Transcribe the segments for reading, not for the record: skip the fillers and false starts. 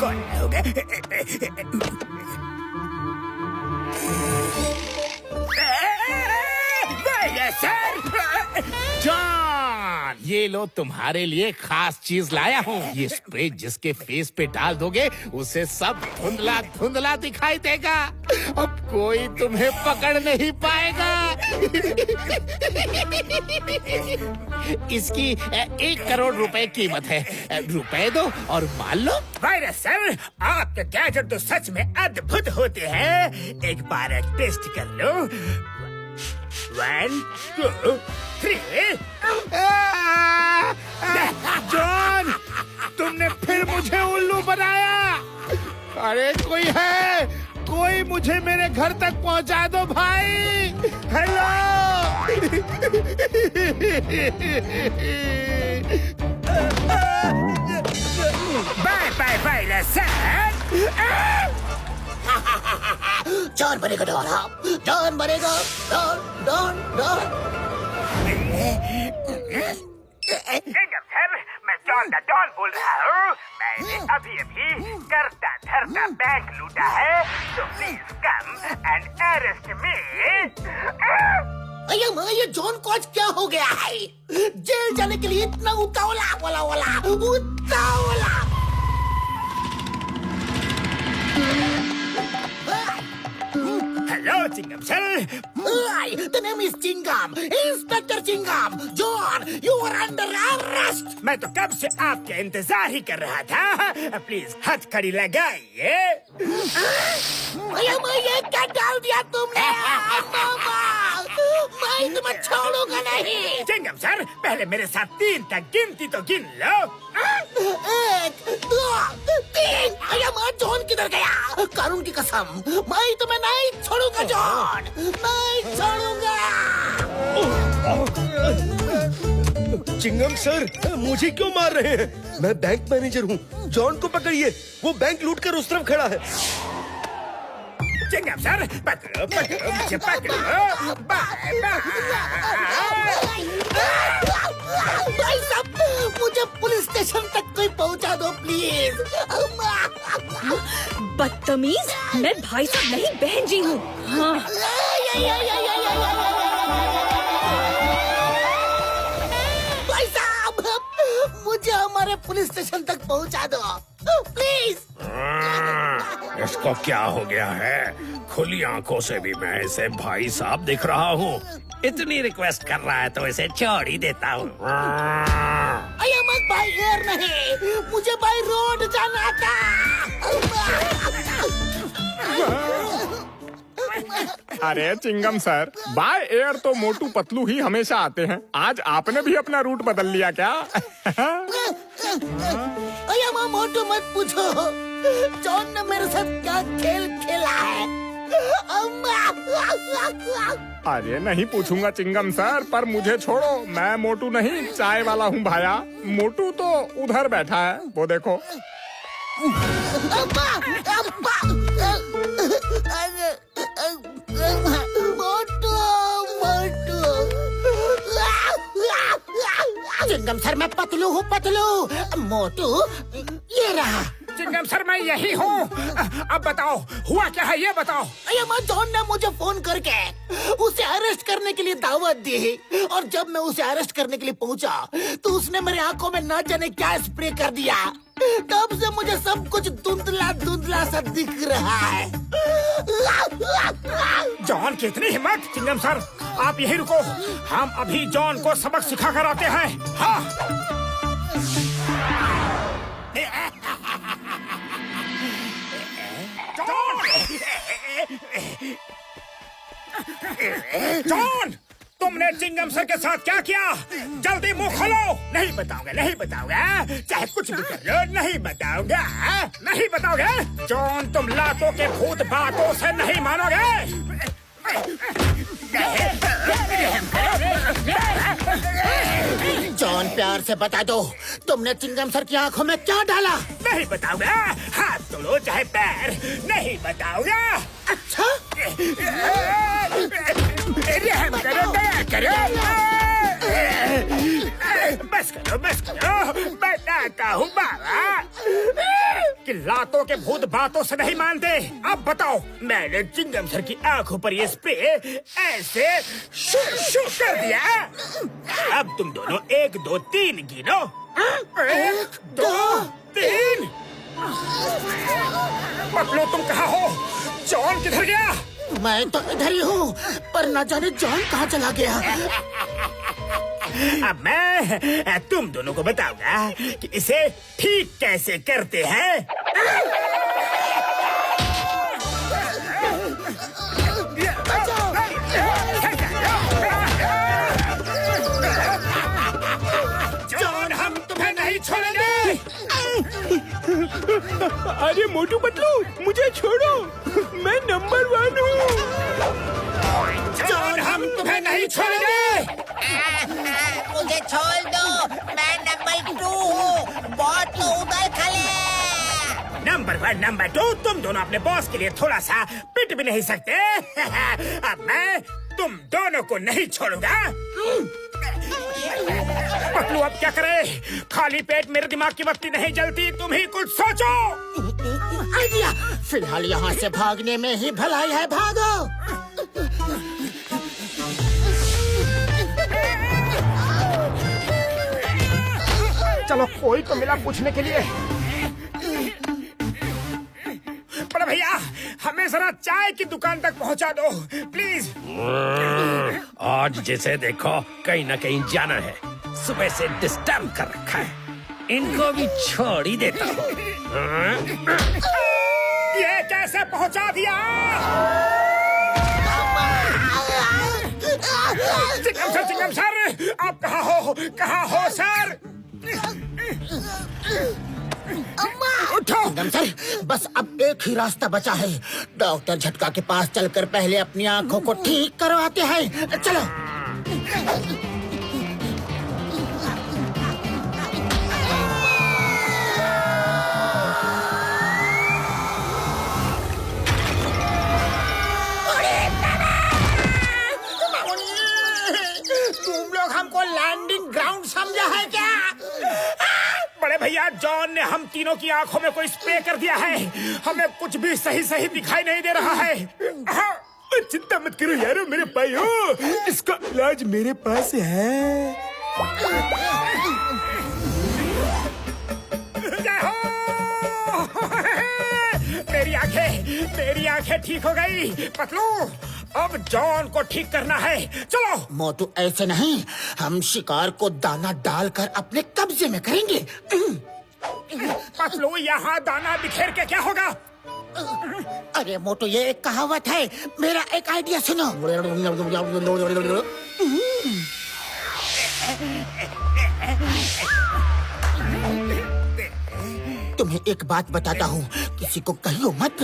कौन होगा? जॉन, ये लो तुम्हारे लिए खास चीज लाया हूँ। ये स्प्रे जिसके फेस पे डाल दोगे उसे सब धुंधला धुंधला दिखाई देगा। अब कोई तुम्हें पकड़ नहीं पाएगा। इसकी 1 करोड़ रुपए कीमत है। रुपए दो और मान लो। वायरस सर, आपके गैजेट तो सच में अद्भुत होते हैं। एक बार टेस्ट कर लो। 1, 2, 3। जॉन, तुमने फिर मुझे उल्लू बनाया। अरे कोई है, कोई मुझे मेरे घर तक पहुंचा दो भाई। Hello. Bye bye virus sir. John बनेगा डॉन बनेगा डॉन। सर, मैं जॉन द डॉन बोल रहा हूँ। मैंने अभी करता धरता बैंक लूटा है, तो प्लीज कम एंड अरेस्ट मी। ये जॉन को आज क्या हो गया है? जेल जाने के लिए इतना उतावला उतावला। हेलो चिंगम sir. The name is Chingam, Inspector Chingam. John, you are under arrest. मैं तो कब से आपका इंतजार ही कर रहा था। प्लीज हथकड़ी लगाइए। ये क्या डाल दिया तुमने? मैं तुम्हें छोड़ूंगा नहीं। चिंगम सर, पहले मेरे साथ 3 तक गिनती तो गिन लो। 1, 2, 3। जॉन किधर गया? कानून की कसम, मैं तुम्हें नहीं छोड़ूंगा जॉन, नहीं छोड़ूंगा। चिंगम सर, मुझे क्यों मार रहे हैं? मैं बैंक मैनेजर हूँ। जॉन को पकड़िए, वो बैंक लूट कर उस तरफ खड़ा है। चिंगम सर, पकड़ो मुझे पकड़ो। बाय भाई साहब, मुझे पुलिस स्टेशन तक कोई पहुंचा दो प्लीज। बदतमीज, मैं भाई साहब नहीं बहन जी हूँ। हाँ। भाई साहब, मुझे हमारे पुलिस स्टेशन तक पहुंचा दो प्लीज। इसको क्या हो गया है? खुली आंखों से भी मैं इसे भाई साहब दिख रहा हूँ। इतनी रिक्वेस्ट कर रहा है तो इसे छोड़ ही देता हूँ। बाई एयर नहीं, मुझे बाई रोड जाना था। अरे चिंगम सर, बाय एयर तो मोटू पतलू ही हमेशा आते हैं। आज आपने भी अपना रूट बदल लिया क्या? मोटू मत पूछो, जॉन ने मेरे साथ क्या खेल खेला है। अरे नहीं पूछूंगा चिंगम सर, पर मुझे छोड़ो। मैं मोटू नहीं, चाय वाला हूँ भाया। मोटू तो उधर बैठा है, वो देखो। चिंगम सर, मैं पतलू हूँ, पतलू। मोटू ये रहा। चिंगम सर, मैं यही हूँ। अब बताओ हुआ क्या है, ये बताओ। जॉन ने मुझे फोन करके उसे अरेस्ट करने के लिए दावत दी, और जब मैं उसे अरेस्ट करने के लिए पहुंचा तो उसने मेरे आंखों में ना जाने क्या स्प्रे कर दिया। तब से मुझे सब कुछ धुंधला धुंधला सा दिख रहा है। जॉन की इतनी हिम्मत। चिंगम सर, आप यही रुको, हम अभी जॉन को सबक सिखा कर आते हैं। हाँ। जॉन, तुमने चिंगम सर के साथ क्या किया? जल्दी मुंह खोलो। नहीं बताऊंगा, नहीं बताऊंगा, चाहे कुछ भी कर लो, नहीं बताऊंगा, नहीं बताओगे। जॉन, तुम लातों के भूत बातों से नहीं मानोगे। जॉन, प्यार से बता दो, तुमने चिंगम सर की आंखों में क्या डाला? नहीं बताऊंगा, हाथ तोड़ो चाहे पैर, नहीं बताऊंगा। अच्छा, रहम करो, दया करो। बस करो बताता हूँ बाबा कि लातों के भूत बातों से नहीं मानते। अब बताओ, मैंने चिंगम सर की आंखों पर ये स्प्रे ऐसे शू शू कर दिया। अब तुम दोनों 1 2 3 गिनो। 1 2 3। पतलू तुम कहाँ हो? जॉन किधर गया? मैं तो इधर ही हूँ, पर न जाने जॉन कहाँ चला गया। अब मैं तुम दोनों को बताऊंगा कि इसे ठीक कैसे करते हैं। जॉन, हम तुम्हें नहीं छोड़ेंगे। अरे मोटू पतलू, मुझे छोड़ो, मैं नंबर 1 हूँ। जॉन, हम तुम्हें नहीं छोड़ेंगे। मुझे छोड़ दो, मैं नंबर 2 हूँ। बहुत तो उधर खड़े। नंबर 1 नंबर 2, तुम दोनों अपने बॉस के लिए थोड़ा सा पिट भी नहीं सकते। अब मैं तुम दोनों को नहीं छोड़ूंगा। पतलू, अब क्या करे? खाली पेट मेरे दिमाग की बत्ती नहीं जलती। तुम ही कुछ सोचो। आइडिया! फिलहाल यहाँ से भागने में ही भलाई है, भागो। चलो, कोई तो मिला पूछने के लिए। बड़े भैया, हमें जरा चाय की दुकान तक पहुंचा दो प्लीज। आज जिसे देखो कहीं न कहीं जाना है। सुबह से डिस्टर्ब कर रखा है, इनको भी छोड़ ही देता हूँ। ये कैसे पहुंचा दिया? चिंगम सर, आप कहाँ हो? कहाँ हो सर? उठो। चिंगम सर, बस अब एक ही रास्ता बचा है। डॉक्टर झटका के पास चलकर पहले अपनी आंखों को ठीक करवाते हैं। चलो। तुम लोग हमको लैंडिंग ग्राउंड समझा है क्या? बड़े भैया, जॉन ने हम तीनों की आंखों में कोई स्प्रे कर दिया है। हमें कुछ भी सही सही दिखाई नहीं दे रहा है। चिंता मत करो यारो मेरे भाइयों, इसका इलाज मेरे पास है। जय हो! मेरी आंखें ठीक हो गई। पतलू, अब जॉन को ठीक करना है। चलो। मोटू, ऐसे नहीं, हम शिकार को दाना डालकर अपने कब्जे में करेंगे। पतलू, यहाँ दाना बिखेर के क्या होगा? अरे मोटू, ये एक कहावत है। मेरा एक आइडिया सुनो। तुम्हें एक बात बताता हूँ, किसी को कहियो मत।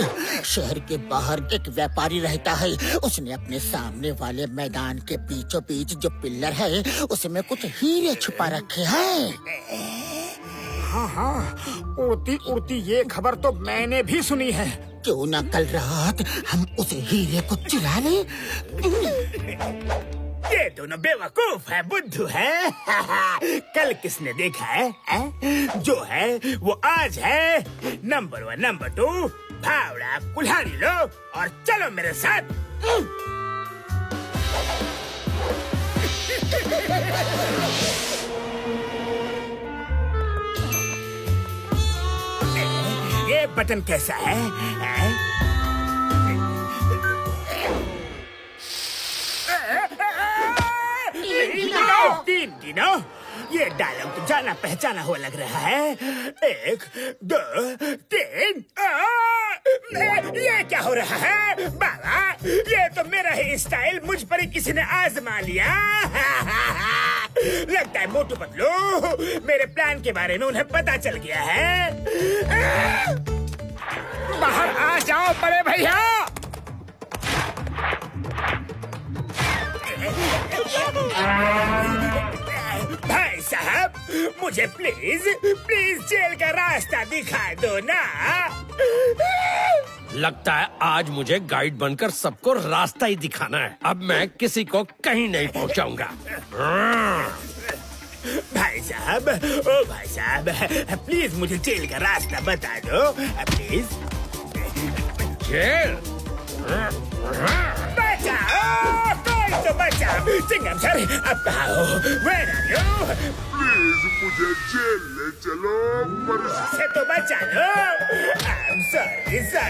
शहर के बाहर एक व्यापारी रहता है। उसने अपने सामने वाले मैदान के बीचों बीच जो पिल्लर है, उसमें कुछ हीरे छुपा रखे हैं। हाँ, उड़ती उड़ती ये खबर तो मैंने भी सुनी है। क्यों ना कल रात हम उस हीरे को चुरा ले? ये दोनों बेवकूफ है, बुद्धू है। कल किसने देखा है? जो है वो आज है। नंबर 1 नंबर 2, भावड़ा कुल्हाड़ी लो और चलो मेरे साथ। ये बटन कैसा है? तीन गिनो। ये डायलॉग तो जाना पहचाना हुआ लग रहा है। 1 2 3। ये क्या हो रहा है बाबा? ये तो मेरा ही स्टाइल मुझ पर ही किसी ने आजमा लिया। लगता है मोटू पतलू, मेरे प्लान के बारे में उन्हें पता चल गया है। बाहर आ जाओ बड़े भैया। भाई साहब, मुझे प्लीज जेल का रास्ता दिखा दो ना। लगता है आज मुझे गाइड बनकर सबको रास्ता ही दिखाना है। अब मैं किसी को कहीं नहीं पहुंचाऊंगा। भाई भाई साहब प्लीज मुझे जेल का रास्ता बता दो प्लीज। जेल? बचाओ, कोई तो बचाओ। चिंगम सर अब कहाँ हो? Where are you? प्लीज मुझे जेल ले चलो पर से तो बचा लो। I'm sorry, sir.